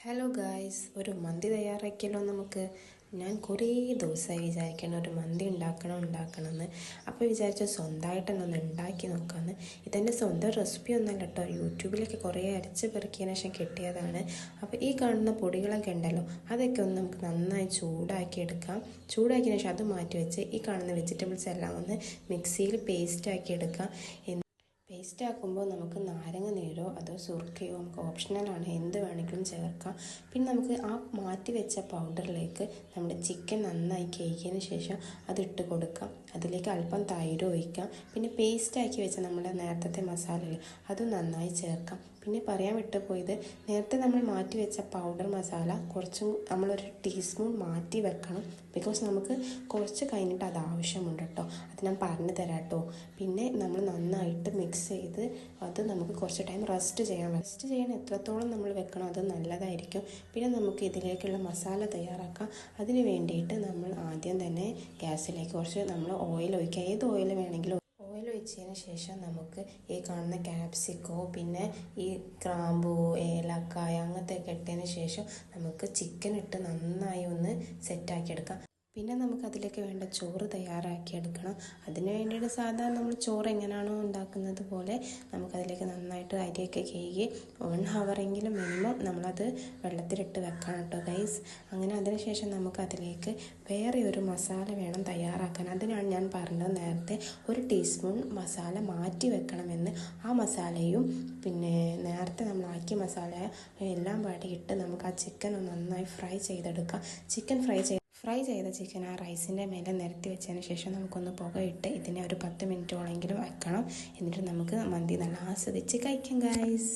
Hello guys, ഒരു മന്തി തയ്യാറാക്കിയല്ലോ നമുക്ക്. ഞാൻ കുറേ ദിവസമായി വിചാരിക്കണം ഒരു മന്തി ഉണ്ടാക്കണമെന്ന്. അപ്പോൾ വിചാരിച്ചു സ്വന്തമായിട്ട് തന്നെ ഒന്ന് ഉണ്ടാക്കി നോക്കാമെന്ന്. ഇതെൻ്റെ സ്വന്തം റെസിപ്പി ഒന്നല്ല കേട്ടോ, യൂട്യൂബിലൊക്കെ കുറേ അരച്ച് പെറുക്കിയതിന് ശേഷം കിട്ടിയതാണ്. അപ്പോൾ ഈ കാണുന്ന പൊടികളൊക്കെ ഉണ്ടല്ലോ, അതൊക്കെ ഒന്ന് നമുക്ക് നന്നായി ചൂടാക്കി എടുക്കാം. ചൂടാക്കിയതിന് ശേഷം അത് മാറ്റി വെച്ച് ഈ കാണുന്ന വെജിറ്റബിൾസ് എല്ലാം ഒന്ന് മിക്സിയിൽ പേസ്റ്റാക്കി എടുക്കാം. പേസ്റ്റ് ആക്കുമ്പോൾ നമുക്ക് നാരങ്ങ നീരോ അതോ സുർക്കയോ നമുക്ക് ഓപ്ഷണലാണ്, എന്ത് വേണമെങ്കിലും ചേർക്കാം. പിന്നെ നമുക്ക് ആ മാറ്റി വെച്ച പൗഡറിലേക്ക് നമ്മുടെ ചിക്കൻ നന്നായി കഴുകിയതിന് ശേഷം അതിട്ട് കൊടുക്കാം. അതിലേക്ക് അല്പം തൈര് ഒഴിക്കാം. പിന്നെ പേസ്റ്റാക്കി വെച്ച നമ്മുടെ നേരത്തെ മസാലയിൽ അതും നന്നായി ചേർക്കാം. പിന്നെ പറയാൻ വിട്ടുപോയത്, നേരത്തെ നമ്മൾ മാറ്റി വെച്ച പൗഡർ മസാല കുറച്ചും നമ്മളൊരു ടീസ്പൂൺ മാറ്റി വെക്കണം. ബിക്കോസ് നമുക്ക് കുറച്ച് കഴിഞ്ഞിട്ട് അത് ആവശ്യമുണ്ട് കേട്ടോ. അത് ഞാൻ പറഞ്ഞു തരാം കേട്ടോ. പിന്നെ നമ്മൾ നന്നായിട്ട് മിക്സ് ചെയ്ത് അത് നമുക്ക് കുറച്ച് ടൈം റെസ്റ്റ് ചെയ്യാൻ എത്രത്തോളം നമ്മൾ വെക്കണം അത് നല്ലതായിരിക്കും. പിന്നെ നമുക്ക് ഇതിലേക്കുള്ള മസാല തയ്യാറാക്കാം. അതിന് വേണ്ടിയിട്ട് നമ്മൾ ആദ്യം തന്നെ ഗ്യാസിലേക്ക് കുറച്ച് നമ്മൾ ഓയിൽ ഒഴിക്കുക. ഏത് ഓയിൽ വേണമെങ്കിലും ഓയിൽ ഒഴിച്ചതിന് ശേഷം നമുക്ക് ഈ കാണുന്ന ക്യാപ്സിക്കോ പിന്നെ ഈ ഗ്രാമ്പൂ ഏലക്കായ അങ്ങനത്തെയൊക്കെ ഇട്ടതിന് ശേഷം നമുക്ക് ചിക്കൻ ഇട്ട് നന്നായി ഒന്ന് സെറ്റാക്കി എടുക്കാം. പിന്നെ നമുക്ക് അതിലേക്ക് വേണ്ട ചോറ് തയ്യാറാക്കിയെടുക്കണം. അതിന് വേണ്ടിയിട്ട് സാധാരണ നമ്മൾ ചോറ് എങ്ങനെയാണോ ഉണ്ടാക്കുന്നത് പോലെ നമുക്കതിലേക്ക് നന്നായിട്ട് അരിയൊക്കെ കഴുകി 1 ഹവറെങ്കിലും മിനിമം നമ്മളത് വെള്ളത്തിലിട്ട് വെക്കണം കേട്ടോ ഗൈസ്. അങ്ങനെ അതിനുശേഷം നമുക്ക് അതിലേക്ക് വേറെ ഒരു മസാല വേണം തയ്യാറാക്കാൻ. അതിനാണ് ഞാൻ പറഞ്ഞത് നേരത്തെ ഒരു ടീസ്പൂൺ മസാല മാറ്റി വെക്കണമെന്ന്. ആ മസാലയും പിന്നെ നേരത്തെ നമ്മൾ ആക്കിയ മസാല എല്ലാം പാടിയിട്ട് നമുക്ക് ആ ചിക്കൻ നന്നായി ഫ്രൈ ചെയ്തെടുക്കാം. ഫ്രൈ ചെയ്ത ചിക്കൻ ആ റൈസിൻ്റെ മേലെ നിരത്തി വെച്ചതിന് ശേഷം നമുക്കൊന്ന് പുകയിട്ട് ഇതിനെ ഒരു 10 മിനിറ്റോളെങ്കിലും വെക്കണം. എന്നിട്ട് നമുക്ക് മന്തി നല്ല ആസ്വദിച്ച് കഴിക്കാം ഗൈസ്.